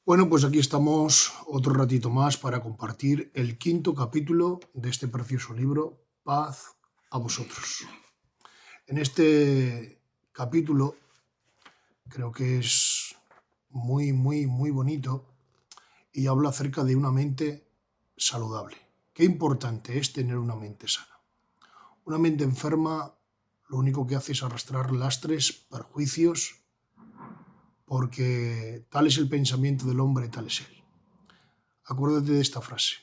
Bueno, pues aquí estamos otro ratito más para compartir el quinto capítulo de este precioso libro, Paz a vosotros. En este capítulo creo que es muy bonito y habla acerca de una mente saludable. Qué importante es tener una mente sana. Una mente enferma lo único que hace es arrastrar lastres, perjuicios, porque tal es el pensamiento del hombre, tal es él. Acuérdate de esta frase.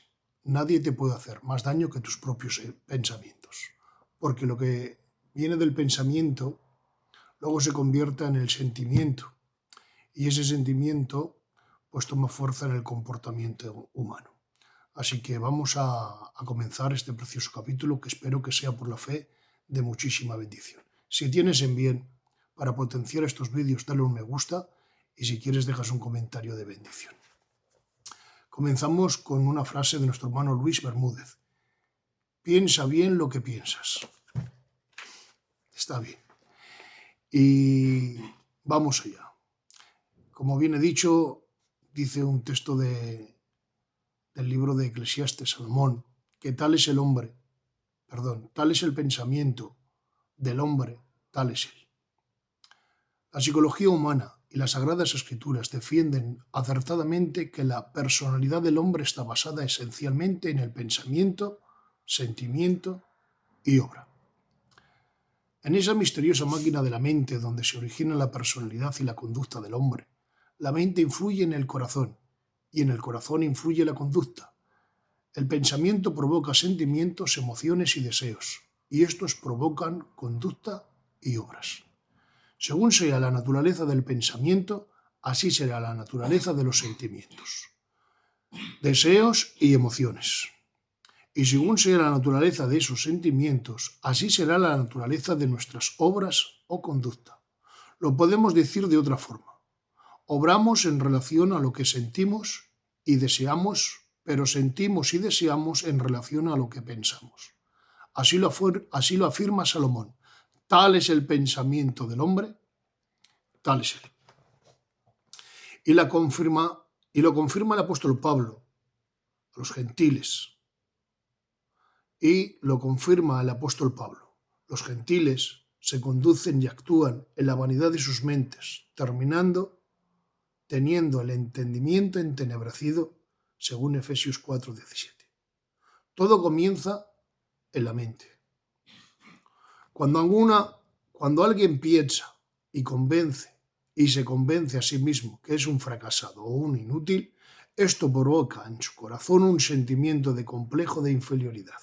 Nadie te puede hacer más daño que tus propios pensamientos. Porque lo que viene del pensamiento luego se convierte en el sentimiento. Y ese sentimiento pues toma fuerza en el comportamiento humano. Así que vamos a comenzar este precioso capítulo que espero que sea por la fe de muchísima bendición. Si tienes en bien para potenciar estos vídeos, dale un me gusta y si quieres dejas un comentario de bendición. Comenzamos con una frase de nuestro hermano Luis Bermúdez. Piensa bien lo que piensas. Está bien. Y vamos allá. Como bien he dicho, dice un texto del libro de Eclesiastes, Salomón, que tal es el pensamiento del hombre, tal es él. La psicología humana y las Sagradas Escrituras defienden acertadamente que la personalidad del hombre está basada esencialmente en el pensamiento, sentimiento y obra. En esa misteriosa máquina de la mente donde se origina la personalidad y la conducta del hombre, la mente influye en el corazón y en el corazón influye la conducta. El pensamiento provoca sentimientos, emociones y deseos, y estos provocan conducta y obras. Según sea la naturaleza del pensamiento, así será la naturaleza de los sentimientos, deseos y emociones. Y según sea la naturaleza de esos sentimientos, así será la naturaleza de nuestras obras o conducta. Lo podemos decir de otra forma. Obramos en relación a lo que sentimos y deseamos, pero sentimos y deseamos en relación a lo que pensamos. Así lo afirma Salomón. Tal es el pensamiento del hombre, tal es él. Y lo confirma el apóstol Pablo a los gentiles. Y lo confirma el apóstol Pablo. Los gentiles se conducen y actúan en la vanidad de sus mentes, teniendo el entendimiento entenebrecido, según Efesios 4:17. Todo comienza en la mente. Cuando alguien piensa y se convence a sí mismo que es un fracasado o un inútil, esto provoca en su corazón un sentimiento de complejo de inferioridad.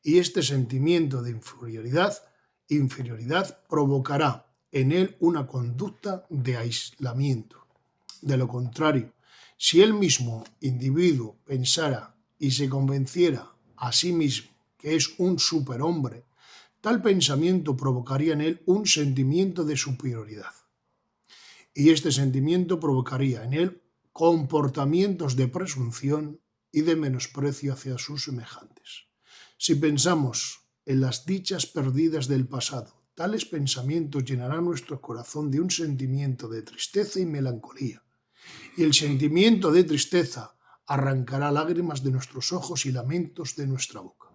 Y este sentimiento de inferioridad provocará en él una conducta de aislamiento. De lo contrario, si el mismo individuo pensara y se convenciera a sí mismo que es un superhombre, tal pensamiento provocaría en él un sentimiento de superioridad. Y este sentimiento provocaría en él comportamientos de presunción y de menosprecio hacia sus semejantes. Si pensamos en las dichas perdidas del pasado, tales pensamientos llenarán nuestro corazón de un sentimiento de tristeza y melancolía. Y el sentimiento de tristeza arrancará lágrimas de nuestros ojos y lamentos de nuestra boca.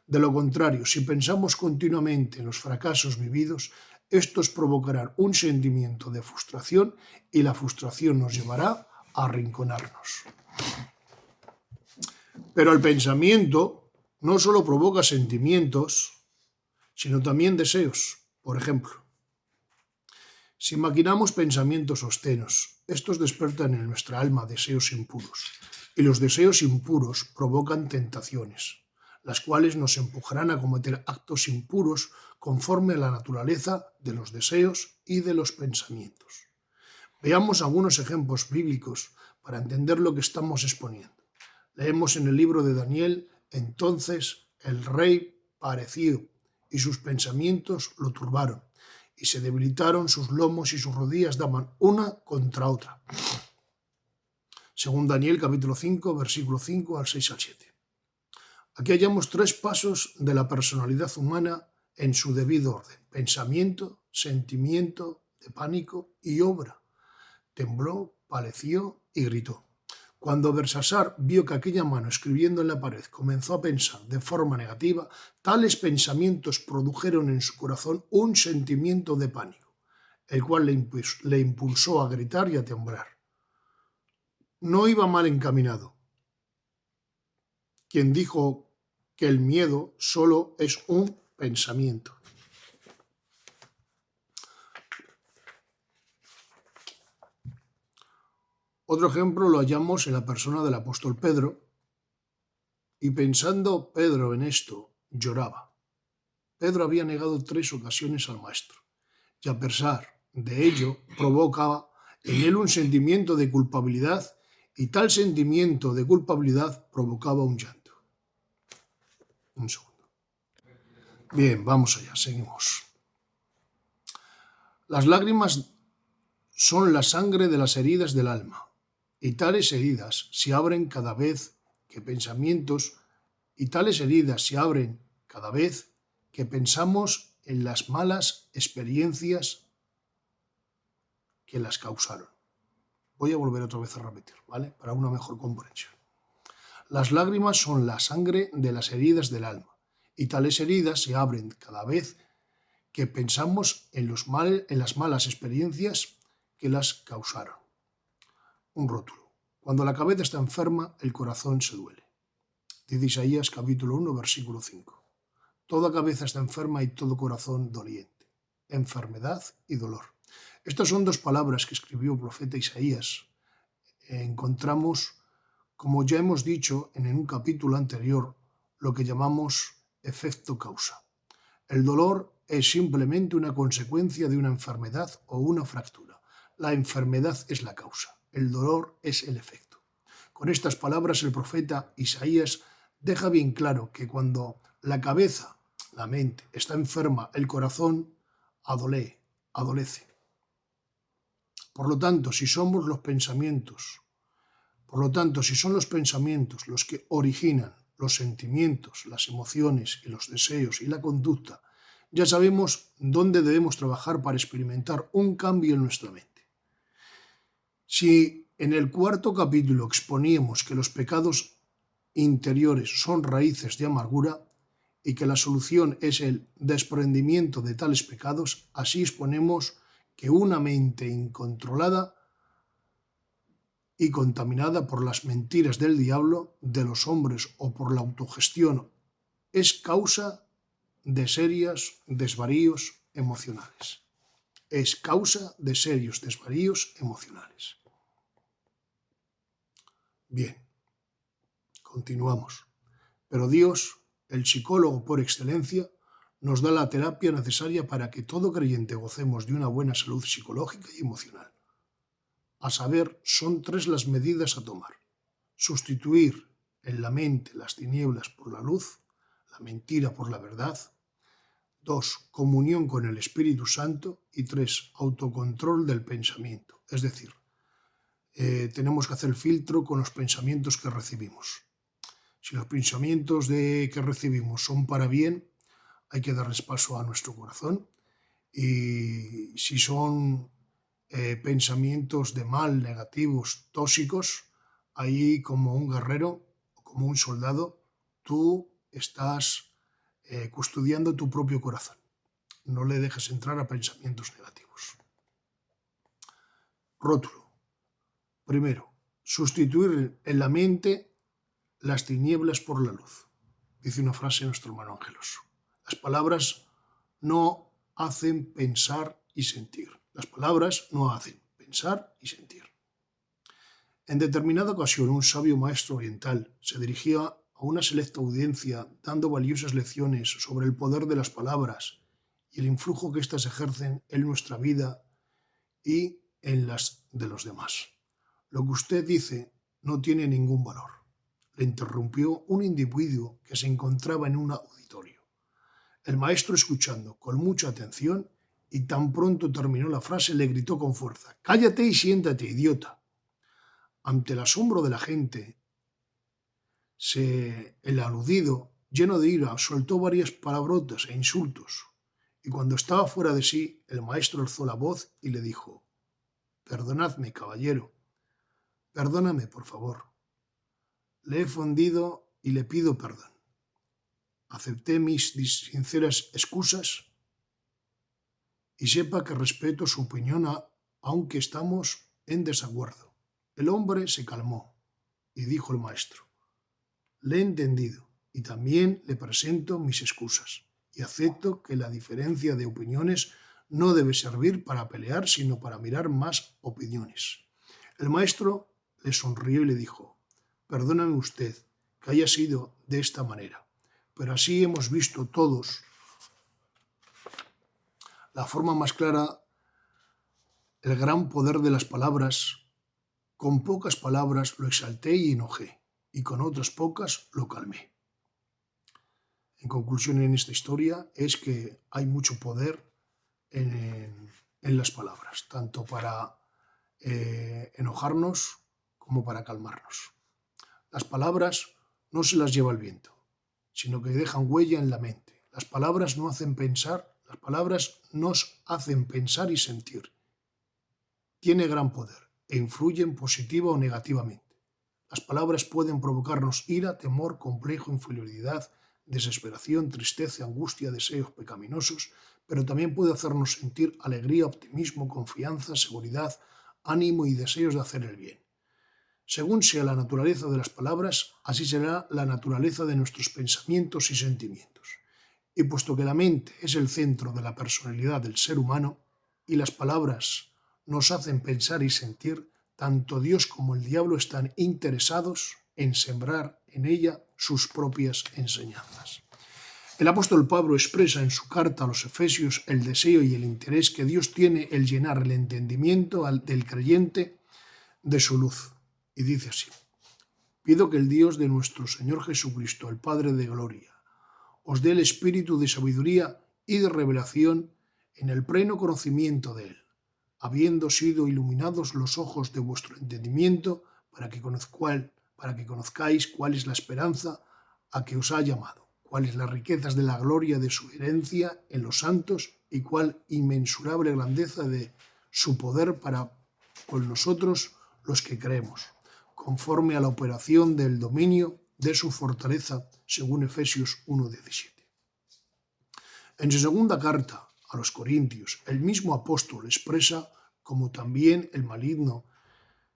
De lo contrario, si pensamos continuamente en los fracasos vividos, estos provocarán un sentimiento de frustración y la frustración nos llevará a arrinconarnos. Pero el pensamiento no solo provoca sentimientos, sino también deseos. Por ejemplo, si maquinamos pensamientos obscenos, estos despertan en nuestra alma deseos impuros, y los deseos impuros provocan tentaciones, las cuales nos empujarán a cometer actos impuros conforme a la naturaleza de los deseos y de los pensamientos. Veamos algunos ejemplos bíblicos para entender lo que estamos exponiendo. Leemos en el libro de Daniel: entonces el rey pareció y sus pensamientos lo turbaron, y se debilitaron sus lomos y sus rodillas daban una contra otra. Según Daniel capítulo 5, versículo 5 al 6 al 7. Aquí hallamos tres pasos de la personalidad humana en su debido orden: pensamiento, sentimiento de pánico y obra. Tembló paleció y gritó. Cuando Belsasar vio que aquella mano escribiendo en la pared comenzó a pensar de forma negativa, tales pensamientos produjeron en su corazón un sentimiento de pánico, el cual le impulsó a gritar y a temblar. No iba mal encaminado. Quien dijo que el miedo solo es un pensamiento. Otro ejemplo lo hallamos en la persona del apóstol Pedro, y pensando Pedro en esto, lloraba. Pedro había negado 3 ocasiones al Maestro, y a pesar de ello provocaba en él un sentimiento de culpabilidad, y tal sentimiento de culpabilidad provocaba un llanto. Un segundo. Bien, vamos allá, seguimos. Las lágrimas son la sangre de las heridas del alma, y tales heridas se abren cada vez que pensamos en las malas experiencias que las causaron. Voy a volver otra vez a repetir, ¿vale? Para una mejor comprensión. Las lágrimas son la sangre de las heridas del alma, y tales heridas se abren cada vez que pensamos en las malas experiencias que las causaron. Un rótulo. Cuando la cabeza está enferma, el corazón se duele. Dice Isaías capítulo 1, versículo 5. Toda cabeza está enferma y todo corazón doliente. Enfermedad y dolor. Estas son 2 palabras que escribió el profeta Isaías. Encontramos, como ya hemos dicho en un capítulo anterior, lo que llamamos efecto causa. El dolor es simplemente una consecuencia de una enfermedad o una fractura. La enfermedad es la causa. El dolor es el efecto. Con estas palabras el profeta Isaías deja bien claro que cuando la cabeza, la mente, está enferma, el corazón adolece. Por lo tanto, si son los pensamientos los que originan los sentimientos, las emociones y los deseos y la conducta, ya sabemos dónde debemos trabajar para experimentar un cambio en nuestra mente. Si en el 4º capítulo exponíamos que los pecados interiores son raíces de amargura y que la solución es el desprendimiento de tales pecados, así exponemos que una mente incontrolada y contaminada por las mentiras del diablo, de los hombres o por la autogestión es causa de serios desvaríos emocionales. Bien, continuamos. Pero Dios, el psicólogo por excelencia, nos da la terapia necesaria para que todo creyente gocemos de una buena salud psicológica y emocional. A saber, son 3 las medidas a tomar. Sustituir en la mente las tinieblas por la luz, la mentira por la verdad. 2, comunión con el Espíritu Santo. Y 3, autocontrol del pensamiento. Es decir, tenemos que hacer filtro con los pensamientos que recibimos. Si los pensamientos que recibimos son para bien, hay que darles paso a nuestro corazón. Y si son pensamientos de mal, negativos, tóxicos, ahí como un guerrero o como un soldado, tú estás custodiando tu propio corazón. No le dejes entrar a pensamientos negativos. Rótulo. Primero, sustituir en la mente las tinieblas por la luz. Dice una frase nuestro hermano Ángelos. Las palabras no hacen pensar y sentir. Las palabras no hacen pensar y sentir. En determinada ocasión, un sabio maestro oriental se dirigía a una selecta audiencia dando valiosas lecciones sobre el poder de las palabras y el influjo que éstas ejercen en nuestra vida y en las de los demás. Lo que usted dice no tiene ningún valor, le interrumpió un individuo que se encontraba en un auditorio. El maestro, escuchando con mucha atención, y tan pronto terminó la frase, le gritó con fuerza: «¡Cállate y siéntate, idiota!». Ante el asombro de la gente, el aludido, lleno de ira, soltó varias palabrotas e insultos, y cuando estaba fuera de sí, el maestro alzó la voz y le dijo: «Perdonadme, caballero, Perdóname, por favor. Le he ofendido y le pido perdón. Acepté mis sinceras excusas y sepa que respeto su opinión aunque estamos en desacuerdo. El hombre se calmó y dijo el maestro: le he entendido y también le presento mis excusas y acepto que la diferencia de opiniones no debe servir para pelear, sino para mirar más opiniones. El maestro le sonrió y le dijo: perdóname usted que haya sido de esta manera, pero así hemos visto todos la forma más clara, el gran poder de las palabras. Con pocas palabras lo exalté y enojé, y con otras pocas lo calmé. En conclusión, en esta historia es que hay mucho poder en las palabras, tanto para enojarnos como para calmarnos. Las palabras no se las lleva el viento, sino que dejan huella en la mente. Las palabras no hacen pensar, las palabras nos hacen pensar y sentir. Tiene gran poder e influyen positiva o negativamente. Las palabras pueden provocarnos ira, temor, complejo, inferioridad, desesperación, tristeza, angustia, deseos pecaminosos, pero también puede hacernos sentir alegría, optimismo, confianza, seguridad, ánimo y deseos de hacer el bien. Según sea la naturaleza de las palabras, así será la naturaleza de nuestros pensamientos y sentimientos. Y puesto que la mente es el centro de la personalidad del ser humano y las palabras nos hacen pensar y sentir, tanto Dios como el diablo están interesados en sembrar en ella sus propias enseñanzas. El apóstol Pablo expresa en su carta a los Efesios el deseo y el interés que Dios tiene en llenar el entendimiento del creyente de su luz. Y dice así: pido que el Dios de nuestro Señor Jesucristo, el Padre de gloria, os dé el espíritu de sabiduría y de revelación en el pleno conocimiento de Él, habiendo sido iluminados los ojos de vuestro entendimiento, para que conozcáis cuál es la esperanza a que os ha llamado, cuáles las riquezas de la gloria de su herencia en los santos y cuál inmensurable grandeza de su poder para con nosotros los que creemos, conforme a la operación del dominio de su fortaleza, según Efesios 1:17. En su segunda carta a los Corintios, el mismo apóstol expresa cómo también el maligno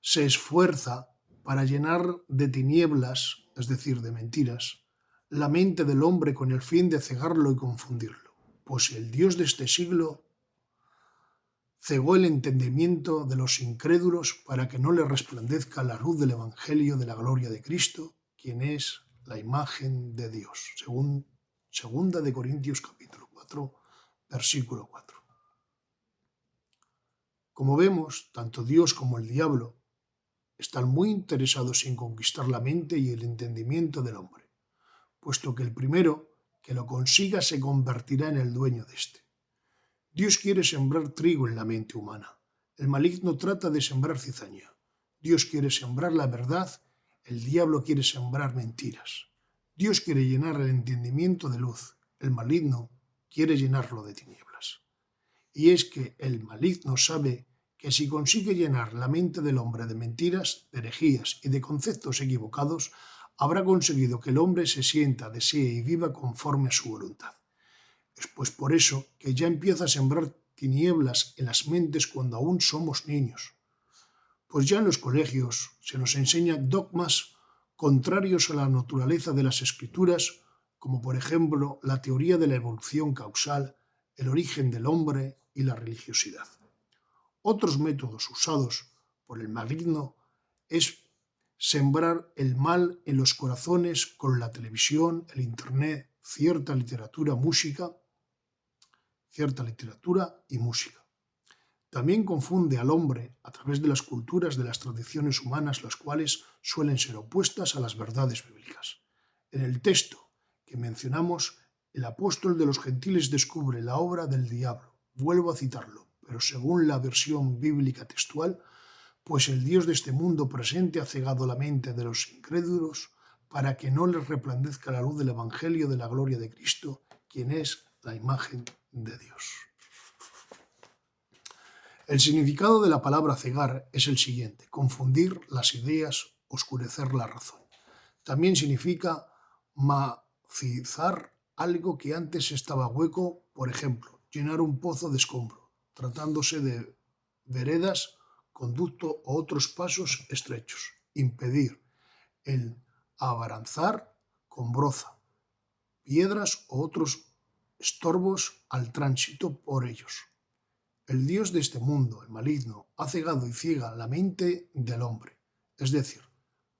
se esfuerza para llenar de tinieblas, es decir, de mentiras, la mente del hombre con el fin de cegarlo y confundirlo, pues el Dios de este siglo cegó el entendimiento de los incrédulos para que no les resplandezca la luz del Evangelio de la gloria de Cristo, quien es la imagen de Dios, según Segunda de Corintios capítulo 4, versículo 4. Como vemos, tanto Dios como el diablo están muy interesados en conquistar la mente y el entendimiento del hombre, puesto que el primero que lo consiga se convertirá en el dueño de éste. Dios quiere sembrar trigo en la mente humana. El maligno trata de sembrar cizaña. Dios quiere sembrar la verdad, el diablo quiere sembrar mentiras. Dios quiere llenar el entendimiento de luz, el maligno quiere llenarlo de tinieblas. Y es que el maligno sabe que si consigue llenar la mente del hombre de mentiras, de herejías y de conceptos equivocados, habrá conseguido que el hombre se sienta, desee y viva conforme a su voluntad. Es pues por eso que ya empieza a sembrar tinieblas en las mentes cuando aún somos niños. Pues ya en los colegios se nos enseña dogmas contrarios a la naturaleza de las escrituras, como por ejemplo la teoría de la evolución causal, el origen del hombre y la religiosidad. Otros métodos usados por el maligno es sembrar el mal en los corazones con la televisión, el internet, cierta literatura y música. También confunde al hombre a través de las culturas de las tradiciones humanas, las cuales suelen ser opuestas a las verdades bíblicas. En el texto que mencionamos, el apóstol de los gentiles descubre la obra del diablo. Vuelvo a citarlo, pero según la versión bíblica textual, pues el Dios de este mundo presente ha cegado la mente de los incrédulos para que no les resplandezca la luz del Evangelio de la gloria de Cristo, quien es la imagen de Dios. El significado de la palabra cegar es el siguiente: confundir las ideas, oscurecer la razón. También significa macizar algo que antes estaba hueco, por ejemplo, llenar un pozo de escombro, tratándose de veredas, conducto o otros pasos estrechos. Impedir el abaranzar con broza, piedras o otros estorbos al tránsito por ellos. El Dios de este mundo, el maligno, ha cegado y ciega la mente del hombre, es decir,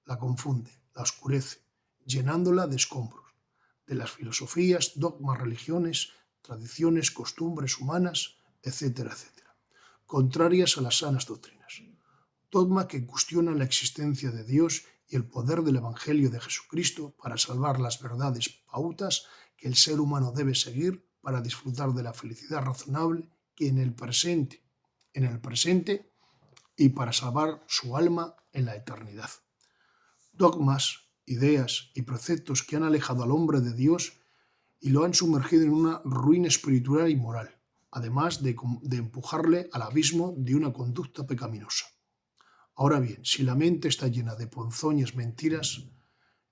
la confunde, la oscurece, llenándola de escombros, de las filosofías, dogmas, religiones, tradiciones, costumbres humanas, etcétera, etcétera, contrarias a las sanas doctrinas. Dogma que cuestiona la existencia de Dios y el poder del Evangelio de Jesucristo para salvar las verdades pautas que el ser humano debe seguir para disfrutar de la felicidad razonable que en el presente y para salvar su alma en la eternidad. Dogmas, ideas y preceptos que han alejado al hombre de Dios y lo han sumergido en una ruina espiritual y moral, además de empujarle al abismo de una conducta pecaminosa. Ahora bien, si la mente está llena de ponzoñas mentiras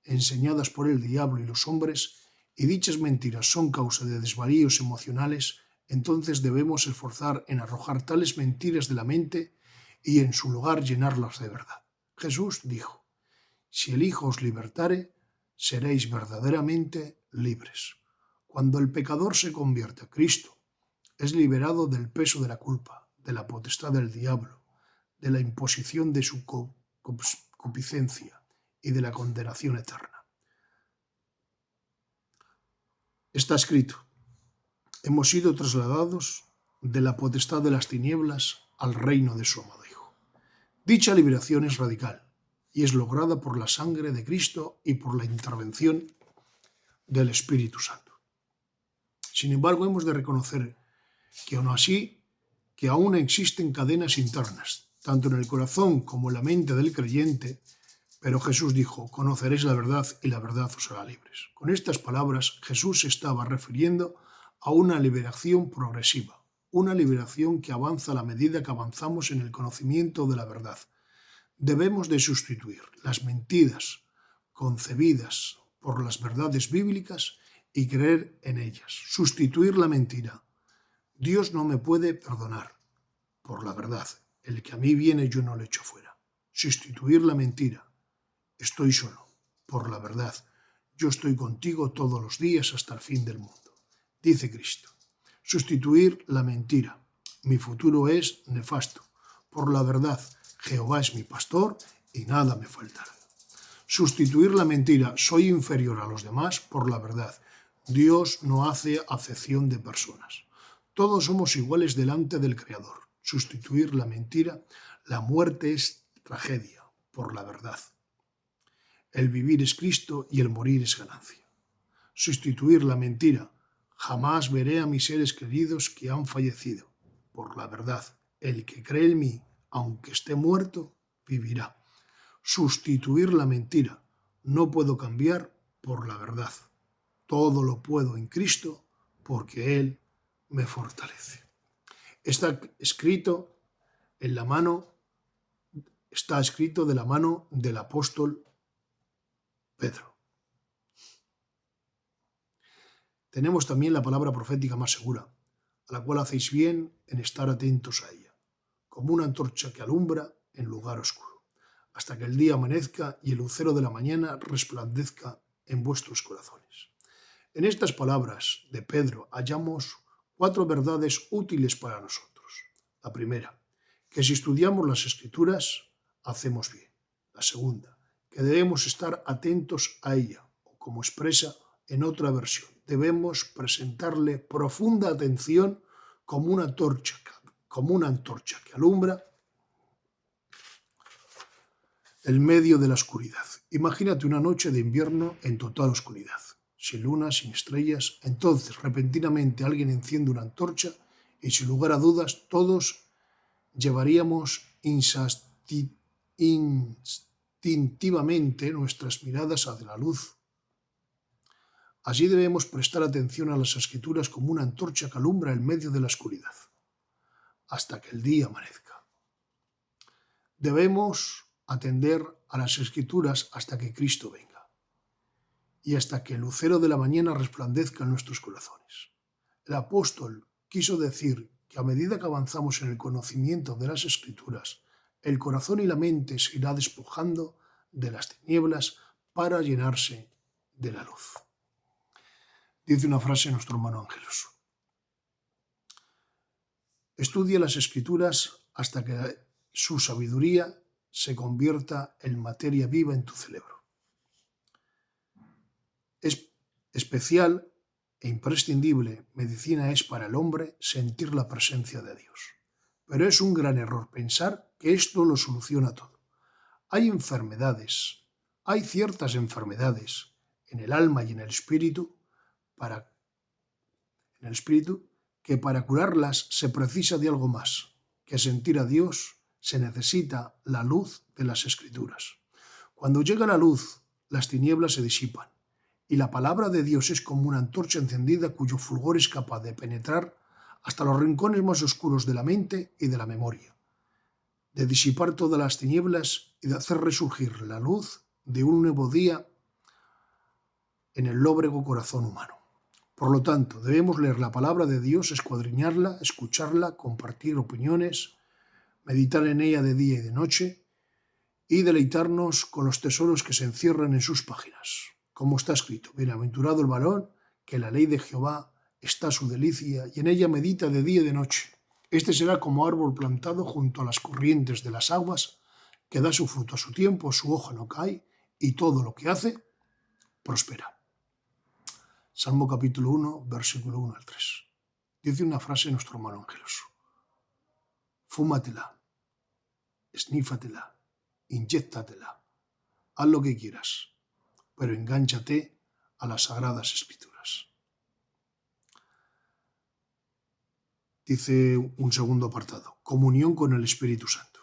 enseñadas por el diablo y los hombres, y dichas mentiras son causa de desvaríos emocionales, entonces debemos esforzar en arrojar tales mentiras de la mente y en su lugar llenarlas de verdad. Jesús dijo: si el Hijo os libertare, seréis verdaderamente libres. Cuando el pecador se convierte a Cristo, es liberado del peso de la culpa, de la potestad del diablo, de la imposición de su concupiscencia y de la condenación eterna. Está escrito: hemos sido trasladados de la potestad de las tinieblas al reino de su amado Hijo. Dicha liberación es radical y es lograda por la sangre de Cristo y por la intervención del Espíritu Santo. Sin embargo, hemos de reconocer que aún existen cadenas internas, tanto en el corazón como en la mente del creyente, pero Jesús dijo: conoceréis la verdad y la verdad os hará libres. Con estas palabras, Jesús se estaba refiriendo a una liberación progresiva, una liberación que avanza a la medida que avanzamos en el conocimiento de la verdad. Debemos de sustituir las mentiras concebidas por las verdades bíblicas y creer en ellas. Sustituir la mentira: Dios no me puede perdonar, por la verdad. El que a mí viene yo no le echo fuera. Sustituir la mentira: estoy solo, por la verdad. Yo estoy contigo todos los días hasta el fin del mundo, dice Cristo. Sustituir la mentira: mi futuro es nefasto, por la verdad. Jehová es mi pastor y nada me faltará. Sustituir la mentira: soy inferior a los demás, por la verdad. Dios no hace acepción de personas. Todos somos iguales delante del Creador. Sustituir la mentira: la muerte es tragedia, por la verdad. El vivir es Cristo y el morir es ganancia. Sustituir la mentira: jamás veré a mis seres queridos que han fallecido, por la verdad. El que cree en mí, aunque esté muerto, vivirá. Sustituir la mentira: no puedo cambiar, por la verdad. Todo lo puedo en Cristo, porque Él me fortalece. Está escrito de la mano del apóstol Pedro. Tenemos también la palabra profética más segura, a la cual hacéis bien en estar atentos a ella, como una antorcha que alumbra en lugar oscuro, hasta que el día amanezca y el lucero de la mañana resplandezca en vuestros corazones. En estas palabras de Pedro hallamos 4 verdades útiles para nosotros. La primera: que si estudiamos las Escrituras, hacemos bien. La segunda: que debemos estar atentos a ella, o como expresa en otra versión, debemos presentarle profunda atención como una antorcha que alumbra el medio de la oscuridad. Imagínate una noche de invierno en total oscuridad, sin luna, sin estrellas. Entonces, repentinamente alguien enciende una antorcha y, sin lugar a dudas, todos llevaríamos instintivamente nuestras miradas hacia la luz. Así debemos prestar atención a las Escrituras como una antorcha que alumbra en medio de la oscuridad. hasta que el día amanezca. Debemos atender a las Escrituras hasta que Cristo venga y hasta que el lucero de la mañana resplandezca en nuestros corazones. El apóstol quiso decir que a medida que avanzamos en el conocimiento de las Escrituras, el corazón y la mente se irá despojando de las tinieblas para llenarse de la luz. Dice una frase nuestro hermano Ángelos: estudia las Escrituras hasta que su sabiduría se convierta en materia viva en tu cerebro. Es especial e imprescindible medicina es para el hombre sentir la presencia de Dios. Pero es un gran error pensar que esto lo soluciona todo. Hay ciertas enfermedades en el alma y en el espíritu que para curarlas se precisa de algo más que sentir a Dios. Se necesita la luz de las Escrituras. Cuando llega la luz, las tinieblas se disipan y la palabra de Dios es como una antorcha encendida cuyo fulgor es capaz de penetrar hasta los rincones más oscuros de la mente y de la memoria, de disipar todas las tinieblas y de hacer resurgir la luz de un nuevo día en el lóbrego corazón humano. Por lo tanto, debemos leer la palabra de Dios, escuadriñarla, escucharla, compartir opiniones, meditar en ella de día y de noche y deleitarnos con los tesoros que se encierran en sus páginas. Como está escrito: bienaventurado el varón que en la ley de Jehová está su delicia y en ella medita de día y de noche. Este será como árbol plantado junto a las corrientes de las aguas, que da su fruto a su tiempo, su hoja no cae y todo lo que hace prospera. Salmo capítulo 1, versículo 1 al 3. Dice una frase nuestro hermano Ángelos: fúmatela, esnífatela, inyéctatela, haz lo que quieras, pero engánchate a las sagradas Escrituras. Dice un segundo apartado: comunión con el Espíritu Santo.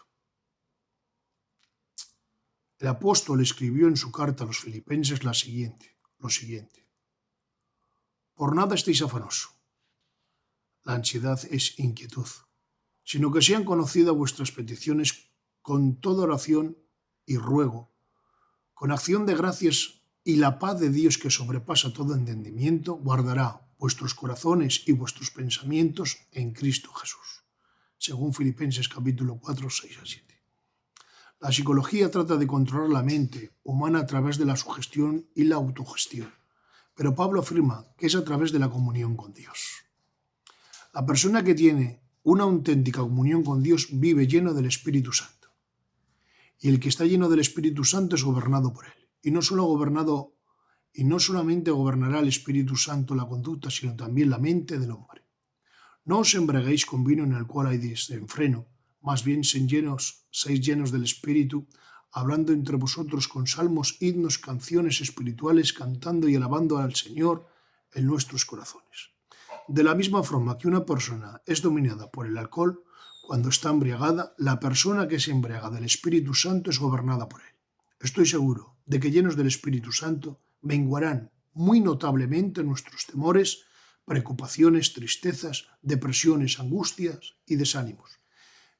El apóstol escribió en su carta a los filipenses lo siguiente: por nada estéis afanosos. La ansiedad es inquietud, sino que sean conocidas vuestras peticiones con toda oración y ruego, con acción de gracias, y la paz de Dios que sobrepasa todo entendimiento guardará vuestros corazones y vuestros pensamientos en Cristo Jesús. Según Filipenses capítulo 4, 6 a 7. La psicología trata de controlar la mente humana a través de la sugestión y la autogestión, pero Pablo afirma que es a través de la comunión con Dios. La persona que tiene una auténtica comunión con Dios vive lleno del Espíritu Santo. Y el que está lleno del Espíritu Santo es gobernado por él. Y no solamente gobernará el Espíritu Santo la conducta, sino también la mente del hombre. No os embriaguéis con vino en el cual hay desenfreno, más bien seis llenos del Espíritu, hablando entre vosotros con salmos, himnos, canciones espirituales, cantando y alabando al Señor en nuestros corazones. De la misma forma que una persona es dominada por el alcohol, cuando está embriagada, la persona que se embriaga del Espíritu Santo es gobernada por él. Estoy seguro de que llenos del Espíritu Santo menguarán muy notablemente nuestros temores, preocupaciones, tristezas, depresiones, angustias y desánimos.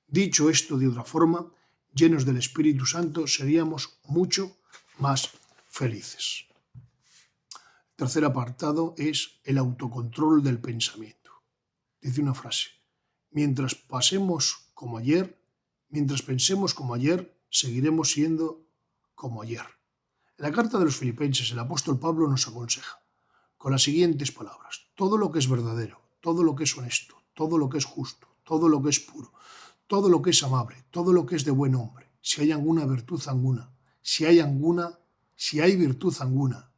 Dicho esto de otra forma, llenos del Espíritu Santo seríamos mucho más felices. El tercer apartado es el autocontrol del pensamiento. Dice una frase: mientras pensemos como ayer, seguiremos siendo como ayer. En la carta de los Filipenses, el apóstol Pablo nos aconseja con las siguientes palabras: todo lo que es verdadero, todo lo que es honesto, todo lo que es justo, todo lo que es puro, todo lo que es amable, todo lo que es de buen hombre, si hay alguna virtud alguna, si hay virtud alguna,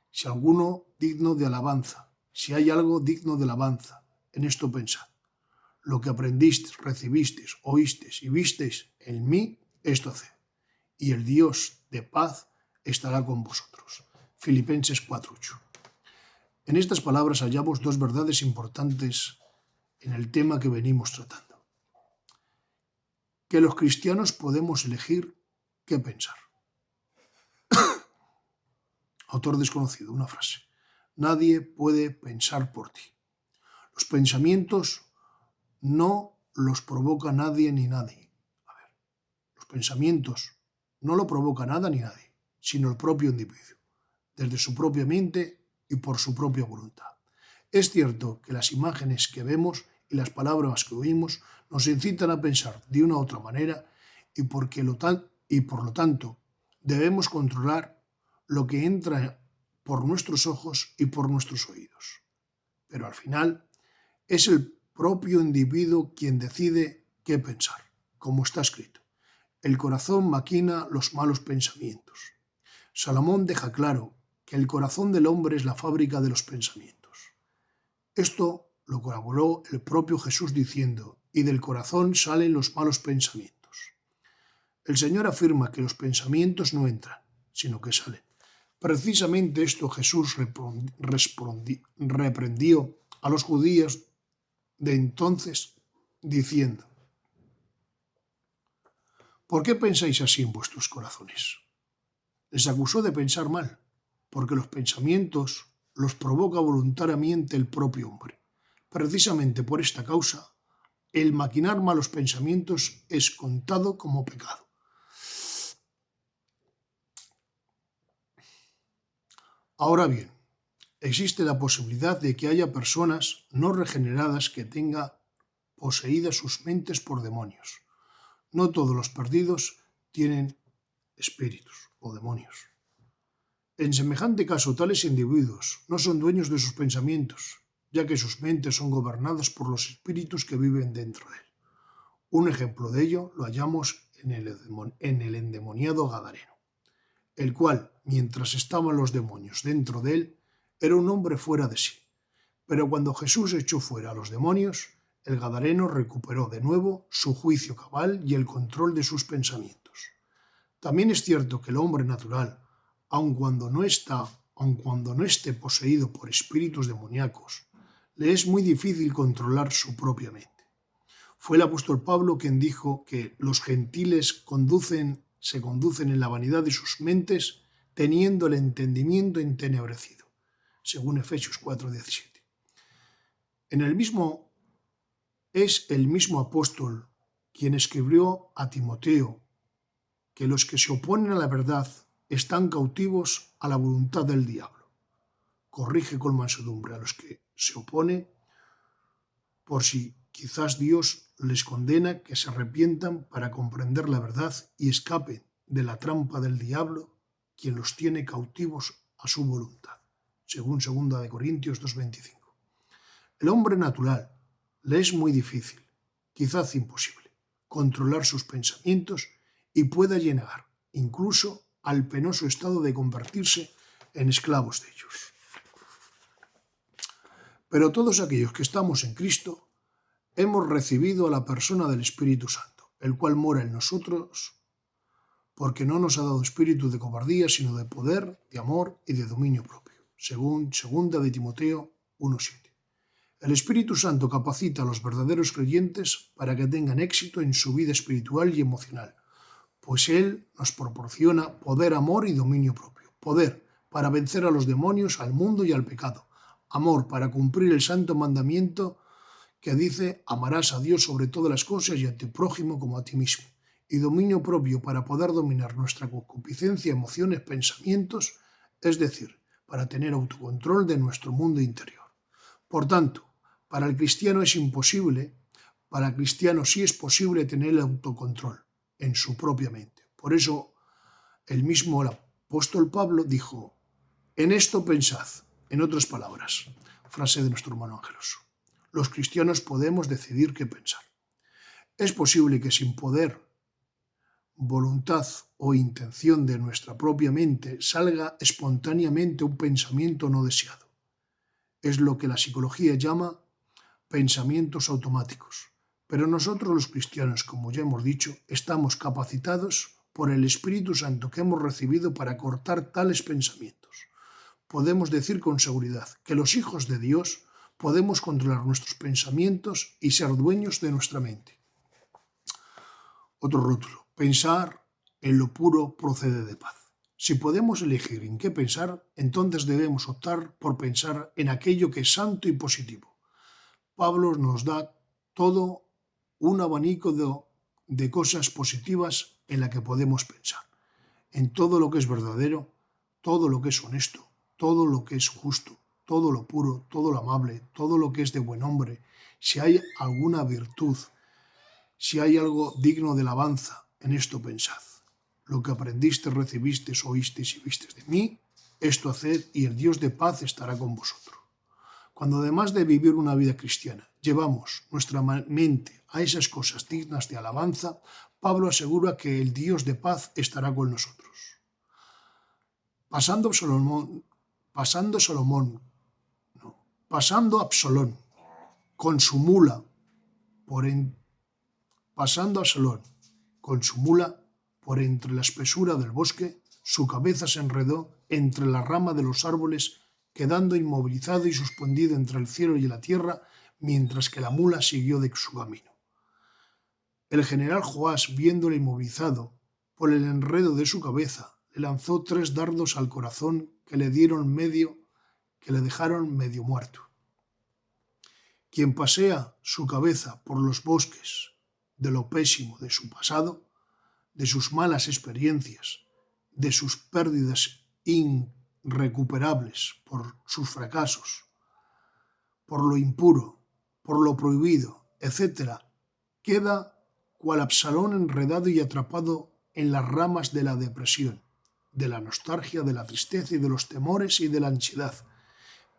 si alguno digno de alabanza, si hay algo digno de alabanza, en esto pensad. Lo que aprendisteis, recibisteis, oísteis y visteis en mí, esto haced, y el Dios de paz estará con vosotros. Filipenses 4:8. En estas palabras hallamos dos verdades importantes en el tema que venimos tratando: que los cristianos podemos elegir qué pensar. Autor desconocido, una frase: nadie puede pensar por ti. Los pensamientos no los provoca nadie ni nadie. A ver, los pensamientos no lo provoca nada ni nadie, sino el propio individuo, desde su propia mente y por su propia voluntad. Es cierto que las imágenes que vemos y las palabras que oímos nos incitan a pensar de una u otra manera y por lo tanto debemos controlar lo que entra por nuestros ojos y por nuestros oídos. Pero al final es el propio individuo quien decide qué pensar, como está escrito. El corazón maquina los malos pensamientos. Salomón deja claro que el corazón del hombre es la fábrica de los pensamientos. Esto lo corroboró el propio Jesús diciendo, y del corazón salen los malos pensamientos. El Señor afirma que los pensamientos no entran, sino que salen. Precisamente esto Jesús reprendió a los judíos de entonces, diciendo, ¿por qué pensáis así en vuestros corazones? Les acusó de pensar mal, porque los pensamientos los provoca voluntariamente el propio hombre. Precisamente por esta causa, el maquinar malos pensamientos es contado como pecado. Ahora bien, existe la posibilidad de que haya personas no regeneradas que tengan poseídas sus mentes por demonios. No todos los perdidos tienen espíritus o demonios. En semejante caso, tales individuos no son dueños de sus pensamientos, ya que sus mentes son gobernadas por los espíritus que viven dentro de él. Un ejemplo de ello lo hallamos en el endemoniado Gadareno, el cual, mientras estaban los demonios dentro de él, era un hombre fuera de sí. Pero cuando Jesús echó fuera a los demonios, el Gadareno recuperó de nuevo su juicio cabal y el control de sus pensamientos. También es cierto que el hombre natural, aun cuando no esté poseído por espíritus demoníacos, le es muy difícil controlar su propia mente. Fue el apóstol Pablo quien dijo que los gentiles se conducen en la vanidad de sus mentes, teniendo el entendimiento entenebrecido, según Efesios 4:17. Es el mismo apóstol quien escribió a Timoteo que los que se oponen a la verdad están cautivos a la voluntad del diablo. Corrige con mansedumbre a los que se oponen, por si quizás Dios les condena que se arrepientan para comprender la verdad y escapen de la trampa del diablo, quien los tiene cautivos a su voluntad, según 2 Corintios 2:25. El hombre natural le es muy difícil, quizás imposible, controlar sus pensamientos y pueda llegar incluso al penoso estado de convertirse en esclavos de ellos. Pero todos aquellos que estamos en Cristo hemos recibido a la persona del Espíritu Santo, el cual mora en nosotros, porque no nos ha dado espíritu de cobardía, sino de poder, de amor y de dominio propio, según 2 Timoteo 1:7. El Espíritu Santo capacita a los verdaderos creyentes para que tengan éxito en su vida espiritual y emocional, pues Él nos proporciona poder, amor y dominio propio. Poder para vencer a los demonios, al mundo y al pecado. Amor para cumplir el santo mandamiento que dice: amarás a Dios sobre todas las cosas y a tu prójimo como a ti mismo. Y dominio propio para poder dominar nuestra concupiscencia, emociones, pensamientos, es decir, para tener autocontrol de nuestro mundo interior. Por tanto, para el cristiano sí es posible tener el autocontrol en su propia mente. Por eso, el apóstol Pablo dijo: en esto pensad. En otras palabras, frase de nuestro hermano Ángelos, los cristianos podemos decidir qué pensar. Es posible que sin poder, voluntad o intención de nuestra propia mente salga espontáneamente un pensamiento no deseado. Es lo que la psicología llama pensamientos automáticos. Pero nosotros los cristianos, como ya hemos dicho, estamos capacitados por el Espíritu Santo que hemos recibido para cortar tales pensamientos. Podemos decir con seguridad que los hijos de Dios podemos controlar nuestros pensamientos y ser dueños de nuestra mente. Otro rótulo: pensar en lo puro procede de paz. Si podemos elegir en qué pensar, entonces debemos optar por pensar en aquello que es santo y positivo. Pablo nos da todo un abanico de cosas positivas en la que podemos pensar. En todo lo que es verdadero, todo lo que es honesto, todo lo que es justo, todo lo puro, todo lo amable, todo lo que es de buen hombre, si hay alguna virtud, si hay algo digno de alabanza, en esto pensad. Lo que aprendiste, recibiste, oísteis y vistes de mí, esto haced y el Dios de paz estará con vosotros. Cuando además de vivir una vida cristiana, llevamos nuestra mente a esas cosas dignas de alabanza, Pablo asegura que el Dios de paz estará con nosotros. Pasando Absalón con su mula por entre la espesura del bosque, su cabeza se enredó entre la rama de los árboles, quedando inmovilizado y suspendido entre el cielo y la tierra, mientras que la mula siguió de su camino. El general Joás, viéndole inmovilizado por el enredo de su cabeza, le lanzó 3 dardos al corazón que le dejaron medio muerto. Quien pasea su cabeza por los bosques de lo pésimo de su pasado, de sus malas experiencias, de sus pérdidas irrecuperables por sus fracasos, por lo impuro, por lo prohibido, etc., queda cual Absalón enredado y atrapado en las ramas de la depresión, de la nostalgia, de la tristeza y de los temores y de la ansiedad,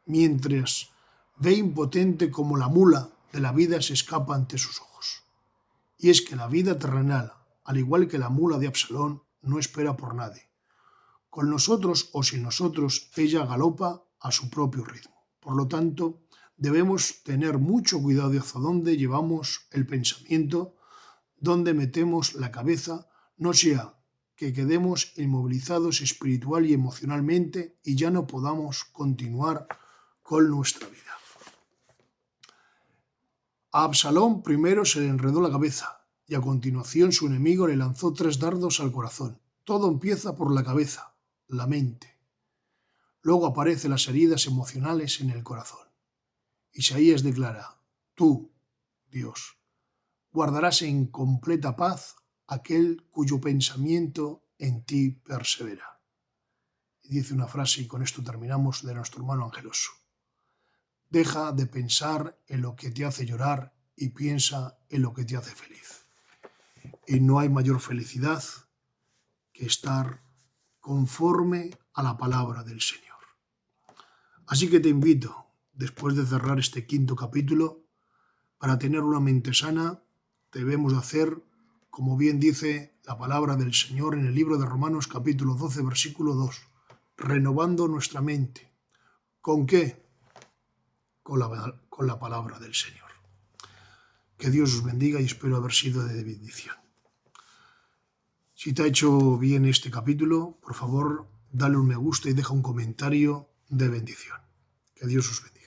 mientras ve impotente como la mula de la vida se escapa ante sus ojos. Y es que la vida terrenal, al igual que la mula de Absalón, no espera por nadie. Con nosotros o sin nosotros, ella galopa a su propio ritmo. Por lo tanto, debemos tener mucho cuidado de hacia dónde llevamos el pensamiento, dónde metemos la cabeza, no sea que quedemos inmovilizados espiritual y emocionalmente y ya no podamos continuar con nuestra vida. A Absalón primero se le enredó la cabeza y a continuación su enemigo le lanzó 3 dardos al corazón. Todo empieza por la cabeza, la mente. Luego aparecen las heridas emocionales en el corazón. Isaías declara: tú, Dios, guardarás en completa paz aquel cuyo pensamiento en ti persevera. Y dice una frase, y con esto terminamos, de nuestro hermano Angeloso: deja de pensar en lo que te hace llorar y piensa en lo que te hace feliz. Y no hay mayor felicidad que estar conforme a la palabra del Señor. Así que te invito, después de cerrar este 5º capítulo, para tener una mente sana, debemos hacer, como bien dice la palabra del Señor en el libro de Romanos capítulo 12, versículo 2, renovando nuestra mente. ¿Con qué? Con la palabra del Señor. Que Dios os bendiga y espero haber sido de bendición. Si te ha hecho bien este capítulo, por favor, dale un me gusta y deja un comentario de bendición. Que Dios os bendiga.